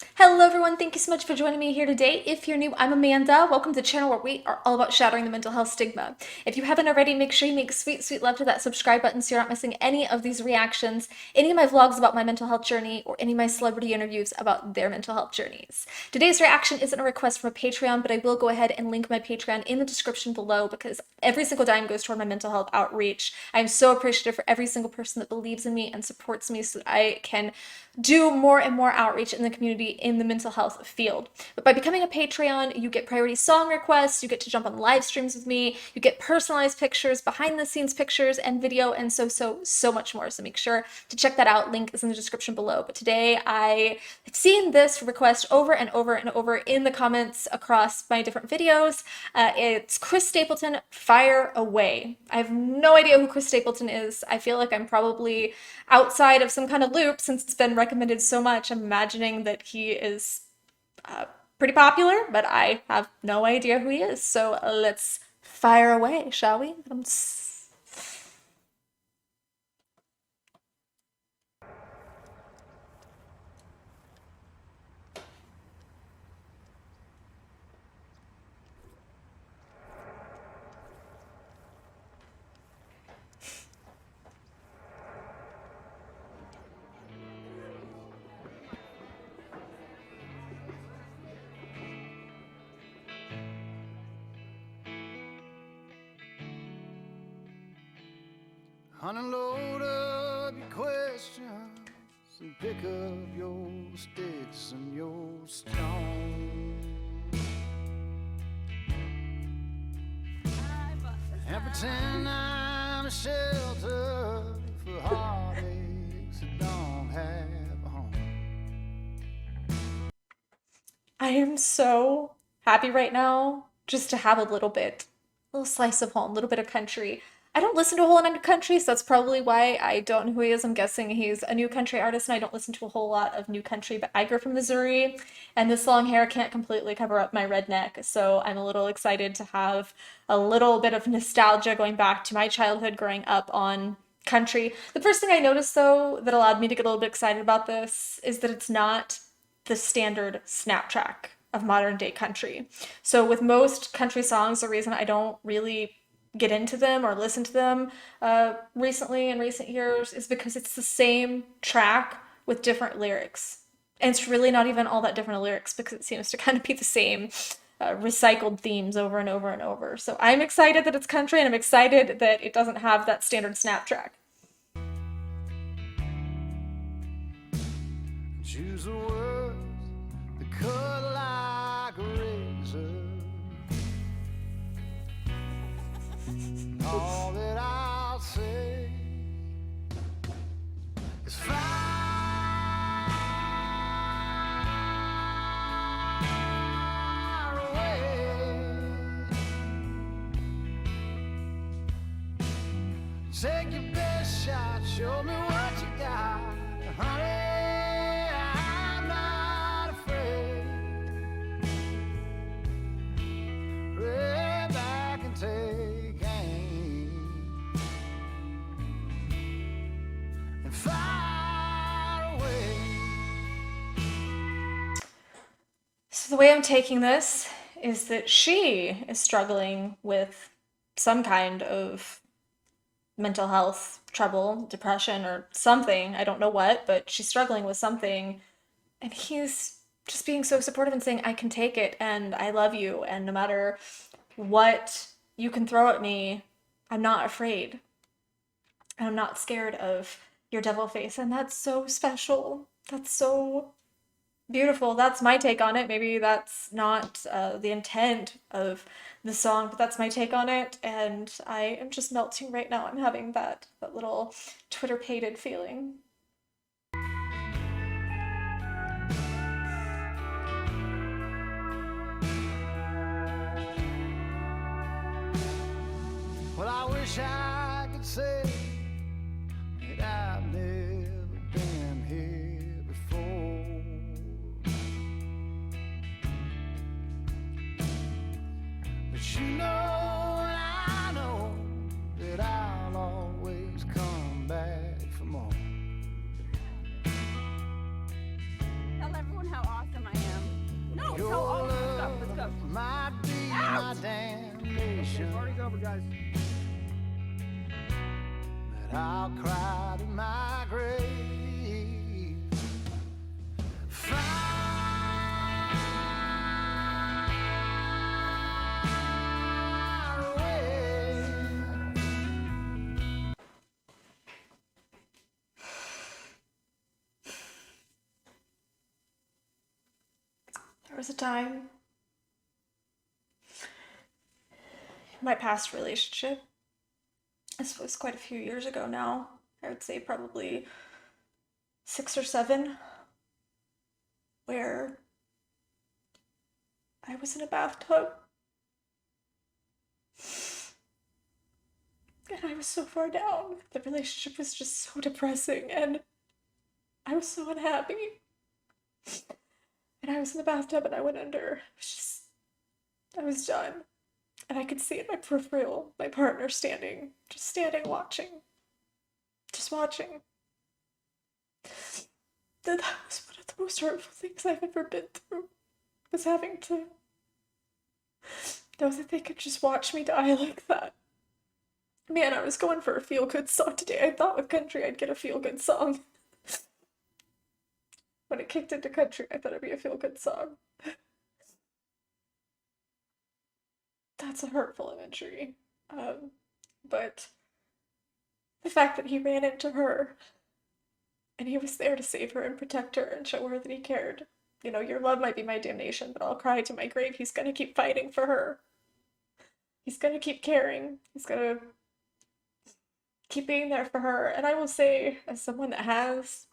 Hello everyone, thank you so much for joining me here today. If you're new, I'm Amanda. Welcome to the channel where we are all about shattering the mental health stigma. If you haven't already, make sure you make sweet love to that subscribe button so you're not missing any of these reactions, any of my vlogs about my mental health journey, or any of my celebrity interviews about their mental health journeys. Today's reaction isn't a request from a Patreon, but I will go ahead and link my Patreon in the description below because every single dime goes toward my mental health outreach. I'm so appreciative for every single person that believes in me and supports me so that I can do more and more outreach in the community in the mental health field. But by becoming a Patreon, you get priority song requests, you get to jump on live streams with me, you get personalized pictures, behind the scenes pictures, and video, and so much more. So make sure to check that out. Link is in the description below. But today I have seen this request over and over and over in the comments across my different videos. It's Chris Stapleton, Fire Away. I have no idea who Chris Stapleton is. I feel like I'm probably outside of some kind of loop since it's been recommended so much. I'm imagining that he is pretty popular, but I have no idea who he is. So let's fire away, shall we? Unload up your questions and pick up your sticks and your stones and pretend I'm a shelter for heartaches that don't have a home. I am so happy right now just to have a little slice of home, a little bit of country. I don't listen to a whole lot of country, so that's probably why I don't know who he is. I'm guessing he's a new country artist, and I don't listen to a whole lot of new country, but I grew up in Missouri, and this long hair can't completely cover up my redneck, so I'm a little excited to have a little bit of nostalgia going back to my childhood growing up on country. The first thing I noticed, though, that allowed me to get a little bit excited about this is that it's not the standard snap track of modern day country. So with most country songs, the reason I don't really get into them or listen to them recently in recent years is because it's the same track with different lyrics. And it's really not even all that different lyrics because it seems to kind of be the same recycled themes over and over and over. So I'm excited that it's country, and I'm excited that it doesn't have that standard snap track. Choose the words that cut like a razor. All that I'll say is fire away. Take your best shot, show me what you got, honey. I'm not afraid. Lay back and take aim and fire away. So the way I'm taking this is that she is struggling with some kind of mental health trouble, depression, or something. I don't know what, but she's struggling with something. And he's just being so supportive and saying, I can take it and I love you. And no matter what you can throw at me, I'm not afraid. And I'm not scared of your devil face. And that's so special. That's so beautiful. That's my take on it. Maybe that's not the intent of the song, but that's my take on it. And I am just melting right now. I'm having that little Twitter-pated feeling. Well, I wish I could say that I've never been here before, but you know and I know that I'll always come back for more. Tell everyone how awesome Your love might be my damnation. Party's over, guys. But I'll cry to my grave. Far away. There was a time in my past relationship, this was quite a few years ago now, I would say probably 6 or 7, where I was in a bathtub and I was so far down. The relationship was just so depressing and I was so unhappy. And I was in the bathtub and I went under. I was done. And I could see in my peripheral my partner standing, just standing, watching. Just watching. That was one of the most hurtful things I've ever been through, was having to know that they could just watch me die like that. Man, I was going for a feel-good song today. I thought with country I'd get a feel-good song. When it kicked into country, I thought it'd be a feel-good song. That's a hurtful imagery. But the fact that he ran into her and he was there to save her and protect her and show her that he cared. You know, your love might be my damnation, but I'll cry to my grave. He's gonna keep fighting for her. He's gonna keep caring. He's gonna keep being there for her. And I will say, as someone that has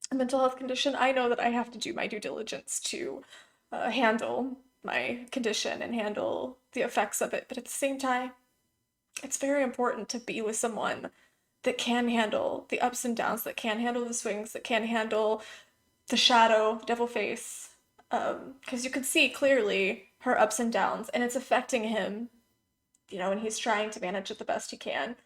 a mental health condition, I know that I have to do my due diligence to handle my condition and handle the effects of it. But at the same time, it's very important to be with someone that can handle the ups and downs, that can handle the swings, that can handle the shadow, devil face. Because you can see clearly her ups and downs, and it's affecting him, you know, and he's trying to manage it the best he can.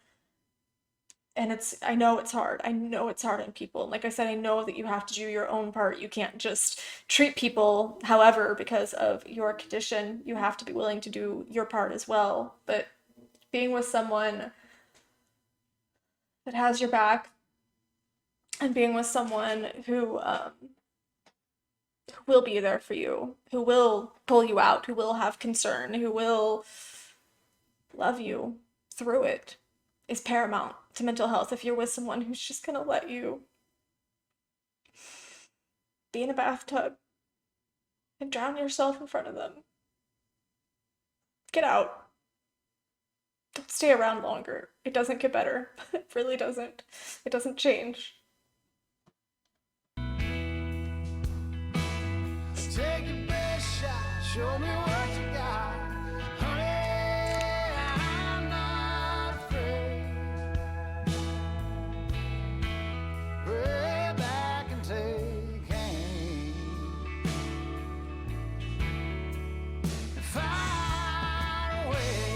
And I know it's hard. I know it's hard on people. And like I said, I know that you have to do your own part. You can't just treat people however because of your condition. You have to be willing to do your part as well. But being with someone that has your back and being with someone who will be there for you, who will pull you out, who will have concern, who will love you through it, is paramount to mental health. If you're with someone who's just gonna let you be in a bathtub and drown yourself in front of them, get out. Don't stay around longer. It doesn't get better. It really doesn't. It doesn't change. Take your best shot, show me what you got. Honey, I'm not afraid. Pray back and take aim. Fire away.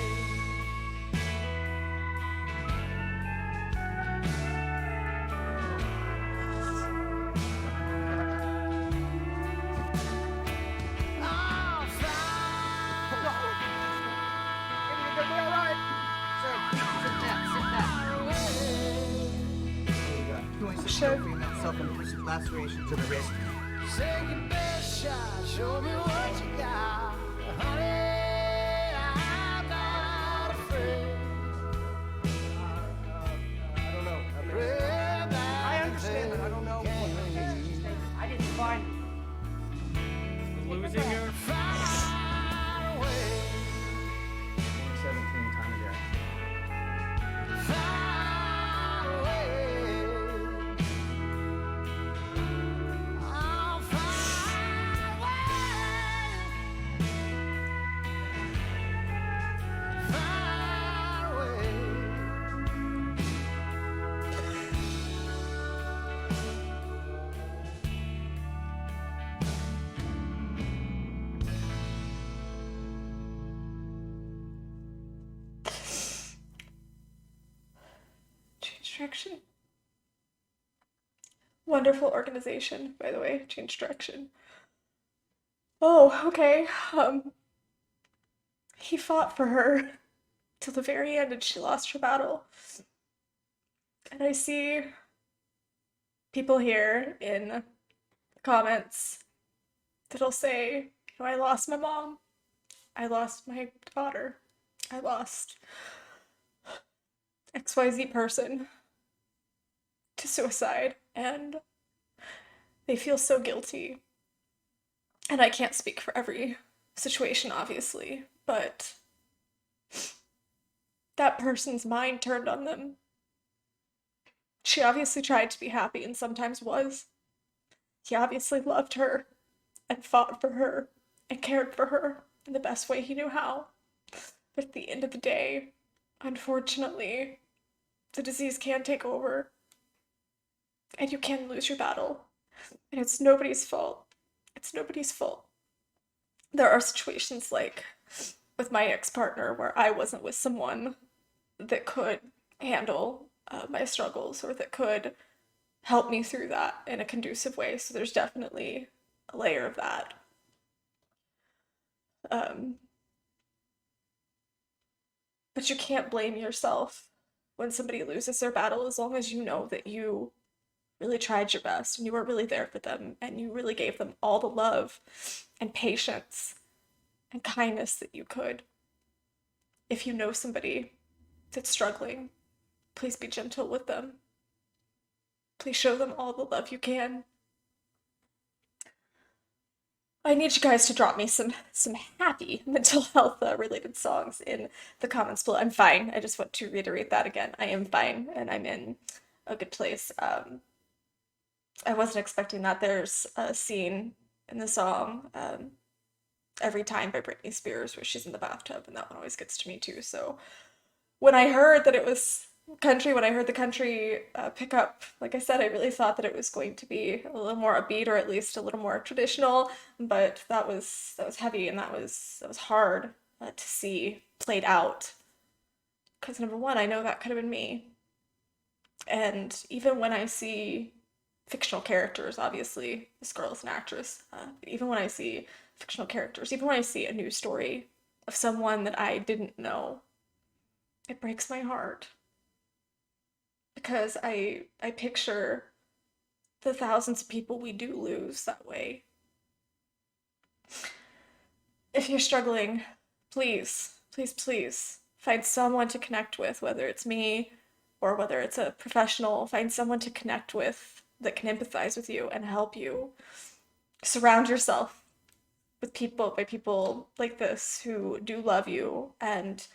Sure. Self-inflicted laceration to the wrist. Take your best shot, show me what you got. Honey, I'm not afraid. I don't know. Pray back I understand that. I don't know. I didn't find losing her. Fire away. 17 time again. Fire away. I'll fire away. Fire away. Change direction. Wonderful organization, by the way. Change direction. Oh, okay. He fought for her till the very end and she lost her battle. And I see people here in the comments that'll say, I lost my mom. I lost my daughter. I lost XYZ person to suicide. And they feel so guilty. And I can't speak for every situation, obviously, but that person's mind turned on them. She obviously tried to be happy and sometimes was. He obviously loved her and fought for her and cared for her in the best way he knew how. But at the end of the day, unfortunately, the disease can take over and you can lose your battle. And it's nobody's fault. It's nobody's fault. There are situations like with my ex-partner where I wasn't with someone that could handle my struggles or that could help me through that in a conducive way. So there's definitely a layer of that. Um, but you can't blame yourself when somebody loses their battle as long as you know that you really tried your best and you were really there for them and you really gave them all the love and patience and kindness that you could. If you know somebody that's struggling, please be gentle with them. Please show them all the love you can. I need you guys to drop me some happy mental health related songs in the comments below. I'm fine. I just want to reiterate that again. I am fine and I'm in a good place. I wasn't expecting that. There's a scene in the song Every Time by Britney Spears where she's in the bathtub, and that one always gets to me too. So when I heard that it was country, when I heard the country pick up, like I said, I really thought that it was going to be a little more upbeat or at least a little more traditional, but that was heavy and that was hard to see played out. Because number one, I know that could have been me. And even when I see fictional characters, obviously, this girl is an actress, even when I see fictional characters, even when I see a news story of someone that I didn't know, it breaks my heart because I picture the thousands of people we do lose that way. If you're struggling, please, please, please find someone to connect with, whether it's me or whether it's a professional. Find someone to connect with that can empathize with you and help you. Surround yourself with people by people like this who do love you and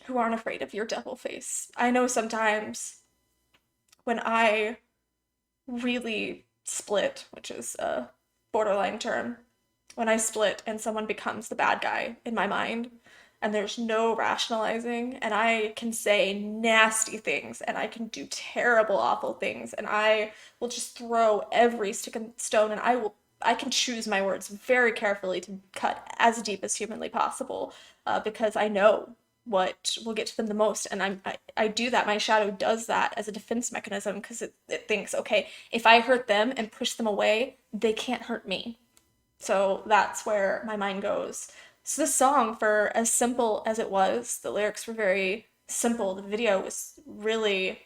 who aren't afraid of your devil face. I know sometimes when I really split, which is a borderline term, when I split and someone becomes the bad guy in my mind and there's no rationalizing and I can say nasty things and I can do terrible, awful things and I will just throw every stick and stone and I can choose my words very carefully to cut as deep as humanly possible because I know what will get to them the most. And I do that. My shadow does that as a defense mechanism because it thinks, okay, if I hurt them and push them away, they can't hurt me. So that's where my mind goes. So this song, for as simple as it was, the lyrics were very simple. The video was really,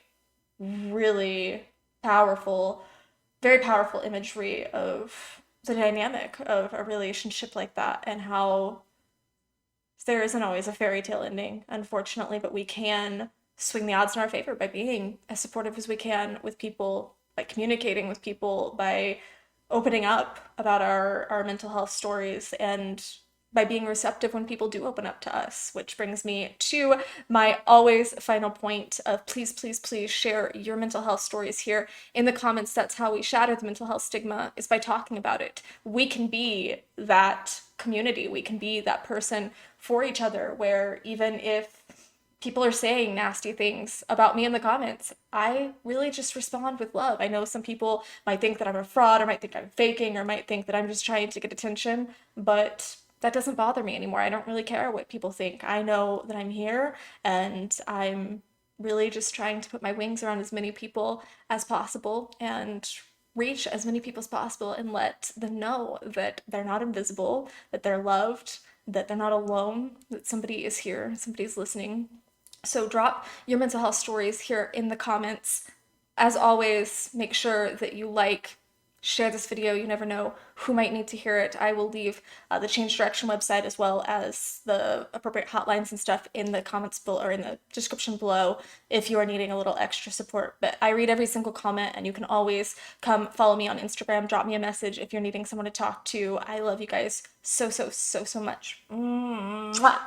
really powerful, very powerful imagery of the dynamic of a relationship like that and how there isn't always a fairy tale ending, unfortunately, but we can swing the odds in our favor by being as supportive as we can with people, by communicating with people, by opening up about our mental health stories, and by being receptive when people do open up to us, which brings me to my always final point of please, please, please share your mental health stories here in the comments. That's how we shatter the mental health stigma, is by talking about it. We can be that community. We can be that person for each other where even if people are saying nasty things about me in the comments, I really just respond with love. I know some people might think that I'm a fraud or might think I'm faking or might think that I'm just trying to get attention, but that doesn't bother me anymore. I don't really care what people think. I know that I'm here and I'm really just trying to put my wings around as many people as possible and reach as many people as possible and let them know that they're not invisible, that they're loved, that they're not alone, that somebody is here, somebody's listening. So drop your mental health stories here in the comments. As always, make sure that you like, share this video. You never know who might need to hear it. I will leave the Change Direction website as well as the appropriate hotlines and stuff in the comments below or in the description below if you are needing a little extra support. But I read every single comment, and you can always come follow me on Instagram, drop me a message if you're needing someone to talk to. I love you guys so, so, so, so much. Mwah.